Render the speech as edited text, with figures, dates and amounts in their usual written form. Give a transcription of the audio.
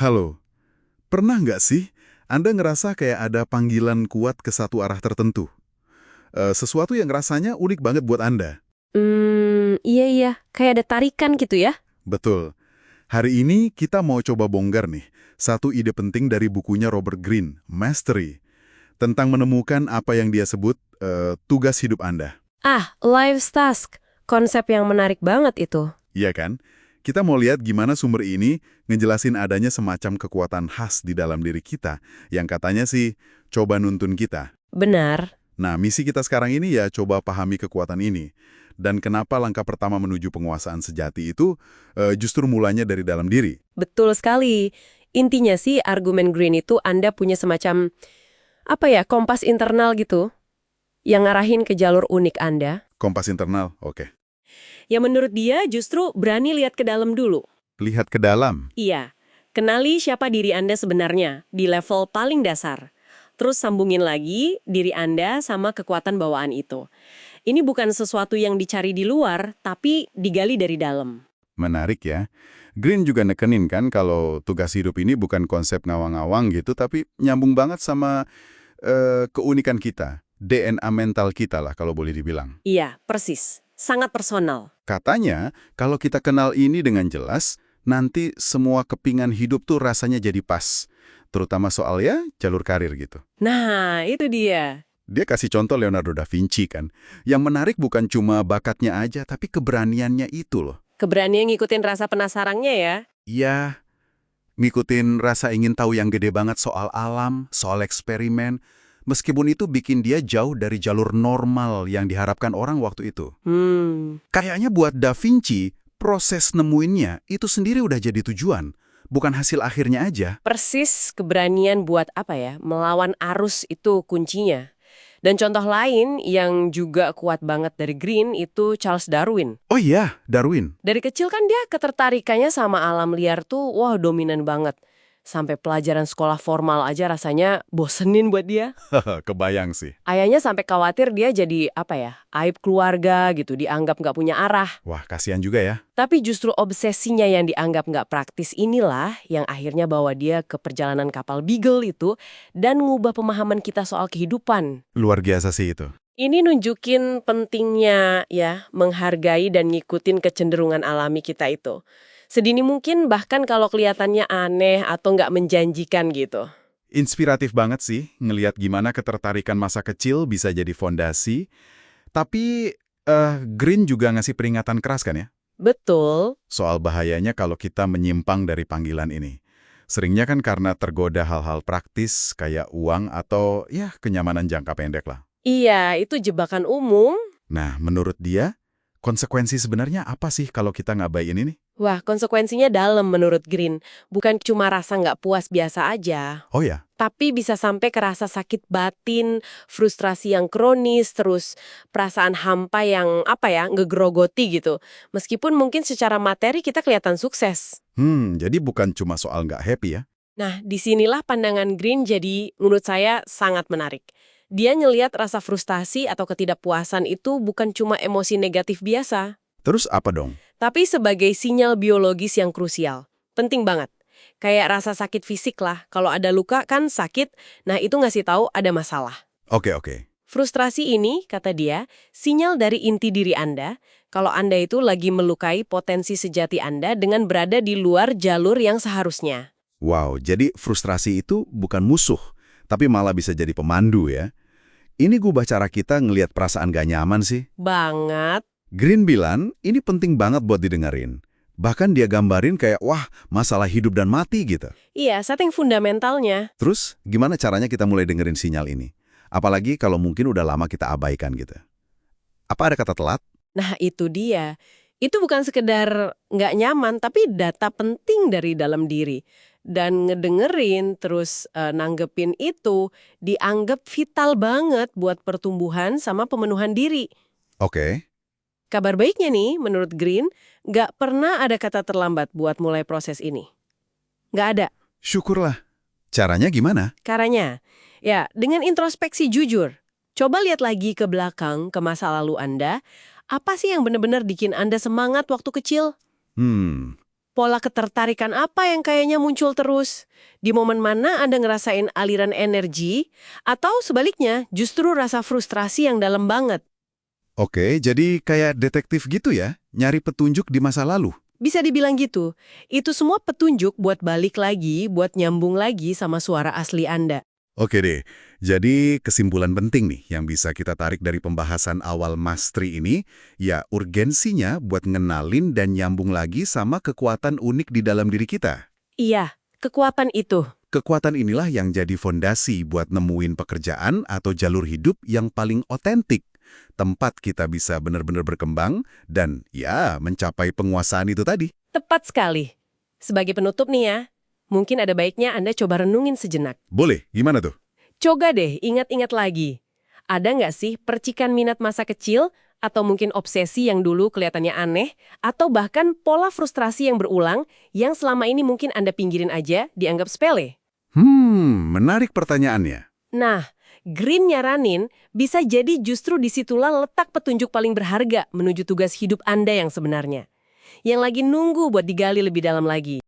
Halo, pernah nggak sih Anda ngerasa kayak ada panggilan kuat ke satu arah tertentu? Sesuatu yang rasanya unik banget buat Anda. Iya iya, kayak ada tarikan gitu ya? Betul. Hari ini kita mau coba bongkar nih, satu ide penting dari bukunya Robert Greene, Mastery, tentang menemukan apa yang dia sebut tugas hidup Anda. Life's Task. Konsep yang menarik banget itu. Iya kan? Kita mau lihat gimana sumber ini ngejelasin adanya semacam kekuatan khas di dalam diri kita, yang katanya sih coba nuntun kita. Benar. Nah, misi kita sekarang ini ya coba pahami kekuatan ini. Dan kenapa langkah pertama menuju penguasaan sejati itu justru mulanya dari dalam diri. Betul sekali. Intinya sih argumen Green itu Anda punya semacam, kompas internal gitu, yang ngarahin ke jalur unik Anda. Kompas internal, oke. Yang menurut dia justru berani lihat ke dalam dulu. Lihat ke dalam. Iya, kenali siapa diri Anda sebenarnya di level paling dasar. Terus sambungin lagi diri Anda sama kekuatan bawaan itu. Ini bukan sesuatu yang dicari di luar, tapi digali dari dalam. Menarik ya. Green juga nekenin kan kalau tugas hidup ini bukan konsep ngawang-ngawang gitu, tapi nyambung banget sama keunikan kita. DNA mental kita lah kalau boleh dibilang. Iya, persis. Sangat personal. Katanya, kalau kita kenal ini dengan jelas, nanti semua kepingan hidup tuh rasanya jadi pas. Terutama soal ya jalur karir gitu. Nah, itu dia. Dia kasih contoh Leonardo da Vinci kan. Yang menarik bukan cuma bakatnya aja, tapi keberaniannya itu loh. Keberanian ngikutin rasa penasarannya ya. Iya, ngikutin rasa ingin tahu yang gede banget soal alam, soal eksperimen, meskipun itu bikin dia jauh dari jalur normal yang diharapkan orang waktu itu. Kayaknya buat Da Vinci, proses nemuinnya itu sendiri udah jadi tujuan, bukan hasil akhirnya aja. Persis keberanian buat melawan arus itu kuncinya. Dan contoh lain yang juga kuat banget dari Green itu Charles Darwin. Oh iya, Darwin. Dari kecil kan dia ketertarikannya sama alam liar tuh, dominan banget. Sampai pelajaran sekolah formal aja rasanya bosenin buat dia. Kebayang sih. Ayahnya sampai khawatir dia jadi aib keluarga gitu, dianggap nggak punya arah. Wah, kasihan juga ya. Tapi justru obsesinya yang dianggap nggak praktis inilah yang akhirnya bawa dia ke perjalanan kapal Beagle itu dan ngubah pemahaman kita soal kehidupan. Luar biasa sih itu. Ini nunjukin pentingnya ya menghargai dan ngikutin kecenderungan alami kita itu. Sedini mungkin bahkan kalau kelihatannya aneh atau nggak menjanjikan gitu. Inspiratif banget sih ngelihat gimana ketertarikan masa kecil bisa jadi fondasi. Tapi Green juga ngasih peringatan keras kan ya? Betul. Soal bahayanya kalau kita menyimpang dari panggilan ini. Seringnya kan karena tergoda hal-hal praktis kayak uang atau ya kenyamanan jangka pendek lah. Iya, itu jebakan umum. Nah, menurut dia, konsekuensi sebenarnya apa sih kalau kita ngabaiin ini? Wah, konsekuensinya dalam menurut Green. Bukan cuma rasa nggak puas biasa aja. Oh ya, Tapi bisa sampai ke rasa sakit batin, frustrasi yang kronis, terus perasaan hampa yang ngegrogoti gitu. Meskipun mungkin secara materi kita kelihatan sukses. jadi bukan cuma soal nggak happy ya? Nah, disinilah pandangan Green jadi menurut saya sangat menarik. Dia ngelihat rasa frustasi atau ketidakpuasan itu bukan cuma emosi negatif biasa, Terus apa dong? tapi sebagai sinyal biologis yang krusial. Penting banget. Kayak rasa sakit fisik lah. Kalau ada luka kan sakit, nah itu ngasih tahu ada masalah. Oke. Frustrasi ini, kata dia, sinyal dari inti diri Anda kalau Anda itu lagi melukai potensi sejati Anda dengan berada di luar jalur yang seharusnya. Wow, jadi frustrasi itu bukan musuh, tapi malah bisa jadi pemandu ya. Ini gubah cara kita ngelihat perasaan gak nyaman sih. Banget. Green bilang, ini penting banget buat didengerin. Bahkan dia gambarin kayak, wah, masalah hidup dan mati gitu. Iya, setting fundamentalnya. Terus, gimana caranya kita mulai dengerin sinyal ini? Apalagi kalau mungkin udah lama kita abaikan gitu. Apa ada kata telat? Nah, itu dia. Itu bukan sekedar nggak nyaman, tapi data penting dari dalam diri. Dan ngedengerin, terus nanggepin itu, dianggap vital banget buat pertumbuhan sama pemenuhan diri. Oke. Kabar baiknya nih, menurut Green, nggak pernah ada kata terlambat buat mulai proses ini. Nggak ada. Syukurlah. Caranya gimana? Caranya, ya dengan introspeksi jujur. Coba lihat lagi ke belakang, ke masa lalu Anda. Apa sih yang benar-benar bikin Anda semangat waktu kecil? Pola ketertarikan apa yang kayaknya muncul terus? Di momen mana Anda ngerasain aliran energi? Atau sebaliknya, justru rasa frustrasi yang dalam banget? Oke, jadi kayak detektif gitu ya, nyari petunjuk di masa lalu. Bisa dibilang gitu. Itu semua petunjuk buat balik lagi, buat nyambung lagi sama suara asli Anda. Oke deh, jadi kesimpulan penting nih yang bisa kita tarik dari pembahasan awal Mastri ini, ya urgensinya buat ngenalin dan nyambung lagi sama kekuatan unik di dalam diri kita. Iya, kekuatan itu. Kekuatan inilah yang jadi fondasi buat nemuin pekerjaan atau jalur hidup yang paling otentik. Tempat kita bisa benar-benar berkembang dan ya mencapai penguasaan itu tadi. Tepat sekali. Sebagai penutup nih ya, mungkin ada baiknya Anda coba renungin sejenak. Boleh, gimana tuh? Coba deh ingat-ingat lagi. Ada nggak sih percikan minat masa kecil, atau mungkin obsesi yang dulu kelihatannya aneh, atau bahkan pola frustrasi yang berulang yang selama ini mungkin Anda pinggirin aja, dianggap sepele? Menarik pertanyaannya. Nah, Green nyaranin bisa jadi justru disitulah letak petunjuk paling berharga menuju tugas hidup Anda yang sebenarnya. Yang lagi nunggu buat digali lebih dalam lagi.